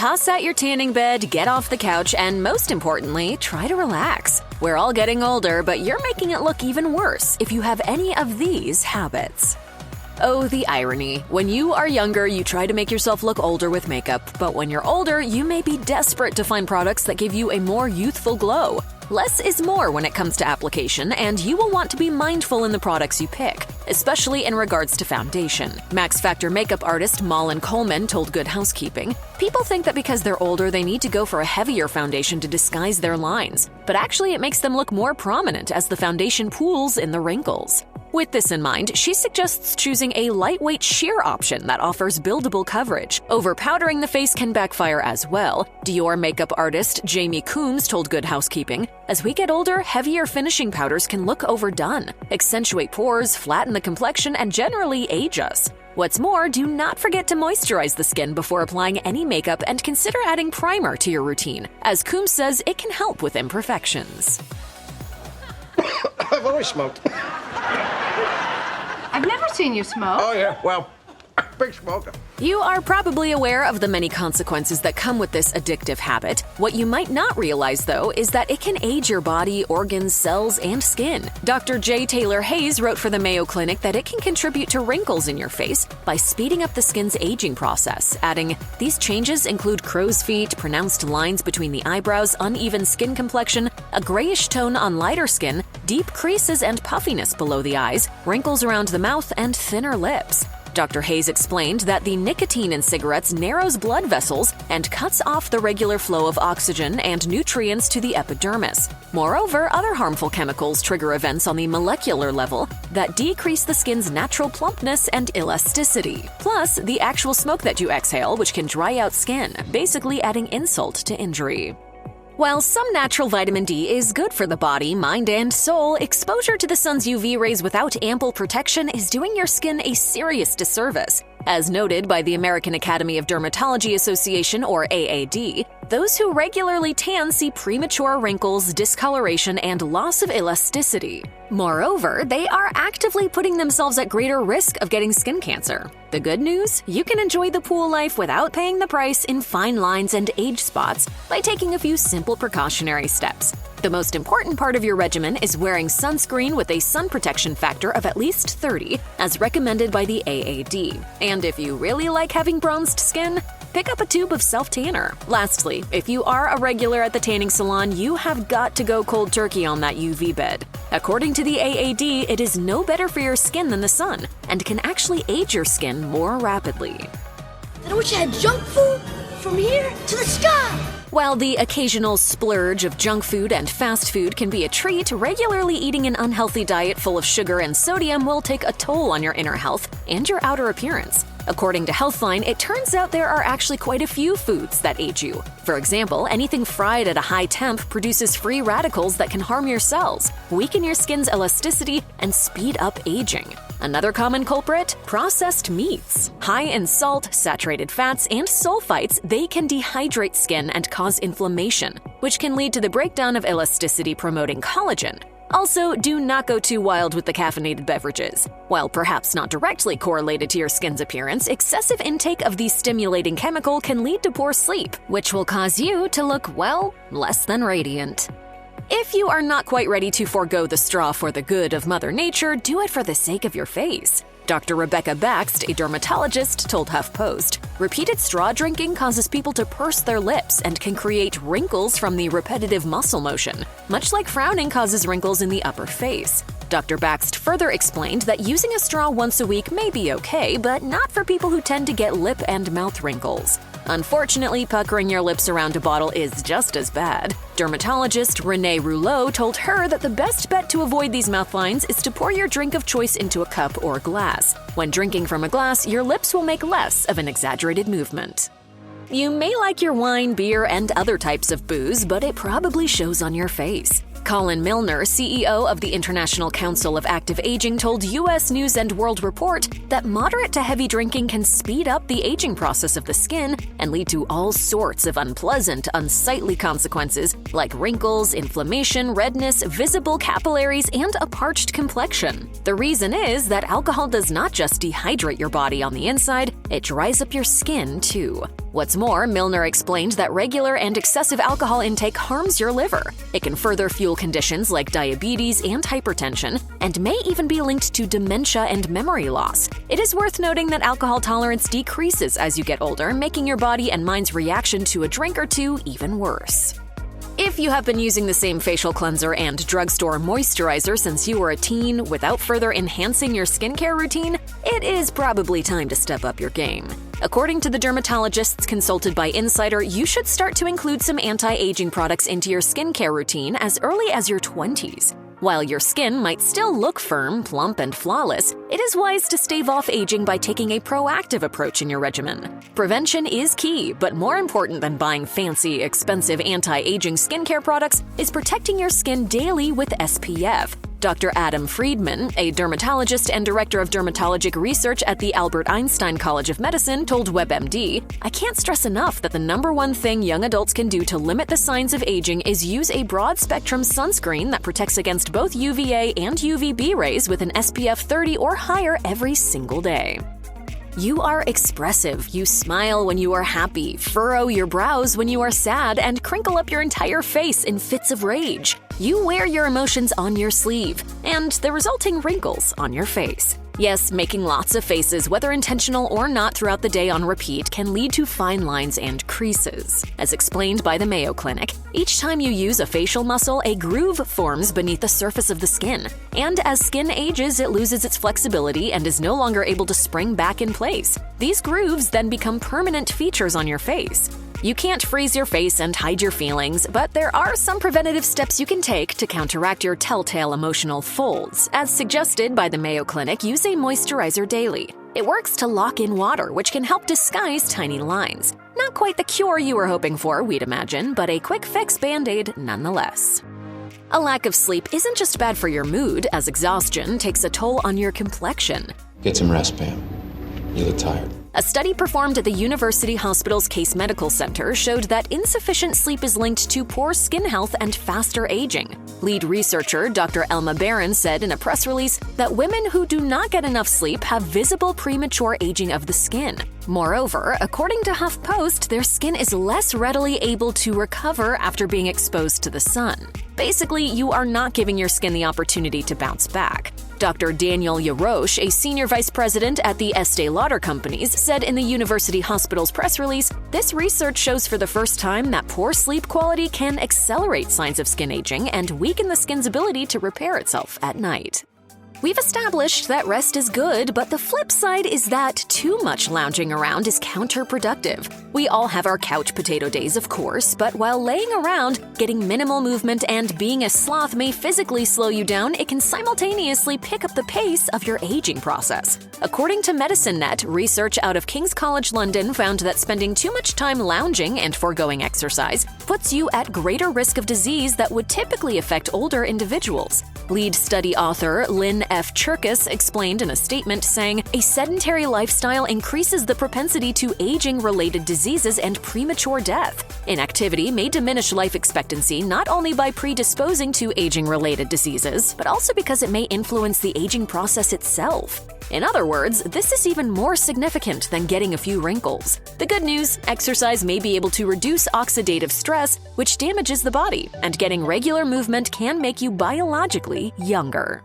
toss out your tanning bed, get off the couch, and most importantly, try to relax. We're all getting older, but you're making it look even worse if you have any of these habits. Oh, the irony. When you are younger, you try to make yourself look older with makeup, but when you're older, you may be desperate to find products that give you a more youthful glow. Less is more when it comes to application, and you will want to be mindful in the products you pick, especially in regards to foundation. Max Factor makeup artist Malin Coleman told Good Housekeeping, "People think that because they're older, they need to go for a heavier foundation to disguise their lines, but actually it makes them look more prominent as the foundation pools in the wrinkles." With this in mind, she suggests choosing a lightweight sheer option that offers buildable coverage. Overpowdering the face can backfire as well. Dior makeup artist Jamie Coombs told Good Housekeeping, "As we get older, heavier finishing powders can look overdone, accentuate pores, flatten the complexion, and generally age us. What's more, do not forget to moisturize the skin before applying any makeup and consider adding primer to your routine, as Coombs says it can help with imperfections." I've always smoked. I've never seen you smoke. Oh, yeah. Well, big smoker. You are probably aware of the many consequences that come with this addictive habit. What you might not realize, though, is that it can age your body, organs, cells, and skin. Dr. J. Taylor Hayes wrote for the Mayo Clinic that it can contribute to wrinkles in your face by speeding up the skin's aging process, adding, "These changes include crow's feet, pronounced lines between the eyebrows, uneven skin complexion, a grayish tone on lighter skin, deep creases and puffiness below the eyes, wrinkles around the mouth, and thinner lips." Dr. Hayes explained that the nicotine in cigarettes narrows blood vessels and cuts off the regular flow of oxygen and nutrients to the epidermis. Moreover, other harmful chemicals trigger events on the molecular level that decrease the skin's natural plumpness and elasticity. Plus, the actual smoke that you exhale, which can dry out skin, basically adding insult to injury. While some natural vitamin D is good for the body, mind, and soul, exposure to the sun's UV rays without ample protection is doing your skin a serious disservice. As noted by the American Academy of Dermatology Association, or AAD, those who regularly tan see premature wrinkles, discoloration, and loss of elasticity. Moreover, they are actively putting themselves at greater risk of getting skin cancer. The good news? You can enjoy the pool life without paying the price in fine lines and age spots by taking a few simple precautionary steps. The most important part of your regimen is wearing sunscreen with a sun protection factor of at least 30, as recommended by the AAD. And if you really like having bronzed skin, pick up a tube of self-tanner. Lastly, if you are a regular at the tanning salon, you have got to go cold turkey on that UV bed. According to the AAD, it is no better for your skin than the sun, and can actually age your skin more rapidly. I wish I had junk food from here to the sky. While the occasional splurge of junk food and fast food can be a treat, regularly eating an unhealthy diet full of sugar and sodium will take a toll on your inner health and your outer appearance. According to Healthline, it turns out there are actually quite a few foods that age you. For example, anything fried at a high temp produces free radicals that can harm your cells, weaken your skin's elasticity, and speed up aging. Another common culprit? Processed meats. High in salt, saturated fats, and sulfites, they can dehydrate skin and cause inflammation, which can lead to the breakdown of elasticity promoting collagen. Also, do not go too wild with the caffeinated beverages. While perhaps not directly correlated to your skin's appearance, excessive intake of the stimulating chemical can lead to poor sleep, which will cause you to look, well, less than radiant. If you are not quite ready to forego the straw for the good of Mother Nature, do it for the sake of your face. Dr. Rebecca Baxt, a dermatologist, told HuffPost, "Repeated straw drinking causes people to purse their lips and can create wrinkles from the repetitive muscle motion, much like frowning causes wrinkles in the upper face." Dr. Baxt further explained that using a straw once a week may be okay, but not for people who tend to get lip and mouth wrinkles. Unfortunately, puckering your lips around a bottle is just as bad. Dermatologist Renee Rouleau told her that the best bet to avoid these mouth lines is to pour your drink of choice into a cup or glass. When drinking from a glass, your lips will make less of an exaggerated movement. You may like your wine, beer, and other types of booze, but it probably shows on your face. Colin Milner, CEO of the International Council of Active Aging, told U.S. News & World Report that moderate to heavy drinking can speed up the aging process of the skin and lead to all sorts of unpleasant, unsightly consequences like wrinkles, inflammation, redness, visible capillaries, and a parched complexion. The reason is that alcohol does not just dehydrate your body on the inside, it dries up your skin too. What's more, Milner explained that regular and excessive alcohol intake harms your liver. It can further fuel conditions like diabetes and hypertension, and may even be linked to dementia and memory loss. It is worth noting that alcohol tolerance decreases as you get older, making your body and mind's reaction to a drink or two even worse. If you have been using the same facial cleanser and drugstore moisturizer since you were a teen without further enhancing your skincare routine, it is probably time to step up your game. According to the dermatologists consulted by Insider, you should start to include some anti-aging products into your skincare routine as early as your 20s. While your skin might still look firm, plump, and flawless, it is wise to stave off aging by taking a proactive approach in your regimen. Prevention is key, but more important than buying fancy, expensive anti-aging skincare products is protecting your skin daily with SPF. Dr. Adam Friedman, a dermatologist and director of dermatologic research at the Albert Einstein College of Medicine, told WebMD, "I can't stress enough that the number one thing young adults can do to limit the signs of aging is use a broad-spectrum sunscreen that protects against both UVA and UVB rays with an SPF 30 or higher every single day." You are expressive. You smile when you are happy, furrow your brows when you are sad, and crinkle up your entire face in fits of rage. You wear your emotions on your sleeve, and the resulting wrinkles on your face. Yes, making lots of faces, whether intentional or not, throughout the day on repeat can lead to fine lines and creases. As explained by the Mayo Clinic, each time you use a facial muscle, a groove forms beneath the surface of the skin. And as skin ages, it loses its flexibility and is no longer able to spring back in place. These grooves then become permanent features on your face. You can't freeze your face and hide your feelings, but there are some preventative steps you can take to counteract your telltale emotional folds. As suggested by the Mayo Clinic, use a moisturizer daily. It works to lock in water, which can help disguise tiny lines. Not quite the cure you were hoping for, we'd imagine, but a quick fix Band-Aid nonetheless. A lack of sleep isn't just bad for your mood, as exhaustion takes a toll on your complexion. Get some rest, Pam. You look tired. A study performed at the University Hospital's Case Medical Center showed that insufficient sleep is linked to poor skin health and faster aging. Lead researcher Dr. Elma Barron said in a press release that women who do not get enough sleep have visible premature aging of the skin. Moreover, according to HuffPost, their skin is less readily able to recover after being exposed to the sun. Basically, you are not giving your skin the opportunity to bounce back. Dr. Daniel Yaroche, a senior vice president at the Estee Lauder Companies, said in the University Hospital's press release, "This research shows for the first time that poor sleep quality can accelerate signs of skin aging and weaken the skin's ability to repair itself at night." We've established that rest is good, but the flip side is that too much lounging around is counterproductive. We all have our couch potato days, of course, but while laying around, getting minimal movement and being a sloth may physically slow you down, it can simultaneously pick up the pace of your aging process. According to MedicineNet, research out of King's College London found that spending too much time lounging and foregoing exercise puts you at greater risk of disease that would typically affect older individuals. Lead study author Lynn F. Cherkis explained in a statement saying, "A sedentary lifestyle increases the propensity to aging-related diseases and premature death. Inactivity may diminish life expectancy not only by predisposing to aging-related diseases, but also because it may influence the aging process itself." In other words, this is even more significant than getting a few wrinkles. The good news, exercise may be able to reduce oxidative stress, which damages the body, and getting regular movement can make you biologically younger.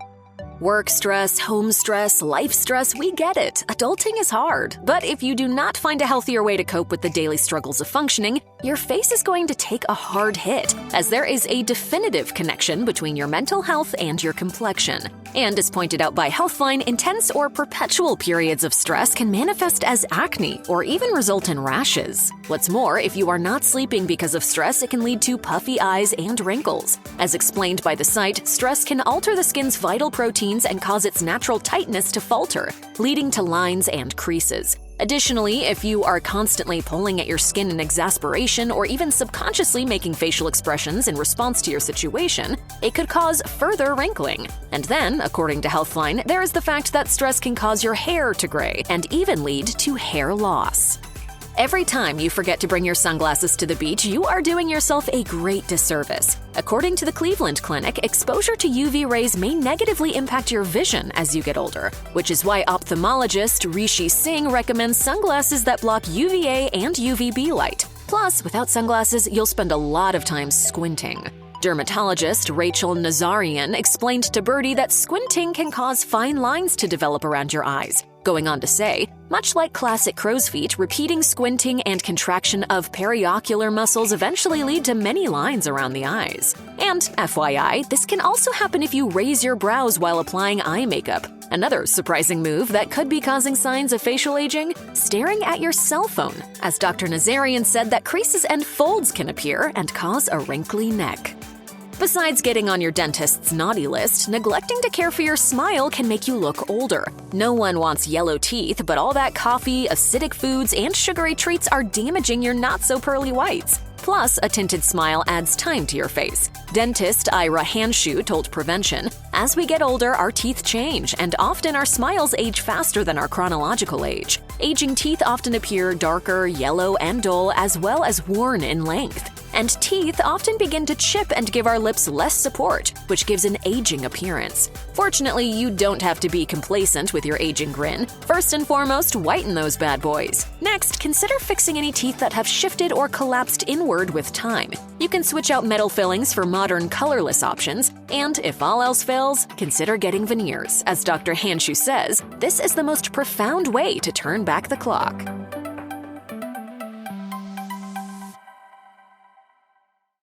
Work stress, home stress, life stress, we get it. Adulting is hard. But if you do not find a healthier way to cope with the daily struggles of functioning, your face is going to take a hard hit, as there is a definitive connection between your mental health and your complexion. And as pointed out by Healthline, intense or perpetual periods of stress can manifest as acne or even result in rashes. What's more, if you are not sleeping because of stress, it can lead to puffy eyes and wrinkles. As explained by the site, stress can alter the skin's vital proteins and cause its natural tightness to falter, leading to lines and creases. Additionally, if you are constantly pulling at your skin in exasperation or even subconsciously making facial expressions in response to your situation, it could cause further wrinkling. And then, according to Healthline, there is the fact that stress can cause your hair to gray and even lead to hair loss. Every time you forget to bring your sunglasses to the beach, you are doing yourself a great disservice. According to the Cleveland Clinic, exposure to UV rays may negatively impact your vision as you get older, which is why ophthalmologist Rishi Singh recommends sunglasses that block UVA and UVB light. Plus, without sunglasses, you'll spend a lot of time squinting. Dermatologist Rachel Nazarian explained to Birdie that squinting can cause fine lines to develop around your eyes, going on to say, much like classic crow's feet, repeating squinting and contraction of periocular muscles eventually lead to many lines around the eyes. And FYI, this can also happen if you raise your brows while applying eye makeup. Another surprising move that could be causing signs of facial aging? Staring at your cell phone, as Dr. Nazarian said that creases and folds can appear and cause a wrinkly neck. Besides getting on your dentist's naughty list, neglecting to care for your smile can make you look older. No one wants yellow teeth, but all that coffee, acidic foods, and sugary treats are damaging your not-so-pearly whites. Plus, a tinted smile adds time to your face. Dentist Ira Hanshu told Prevention, "As we get older, our teeth change, and often our smiles age faster than our chronological age. Aging teeth often appear darker, yellow, and dull, as well as worn in length. And teeth often begin to chip and give our lips less support, which gives an aging appearance. Fortunately, you don't have to be complacent with your aging grin. First and foremost, whiten those bad boys. Next, consider fixing any teeth that have shifted or collapsed inward with time. You can switch out metal fillings for modern colorless options, and if all else fails, consider getting veneers. As Dr. Hanshu says, this is the most profound way to turn back the clock."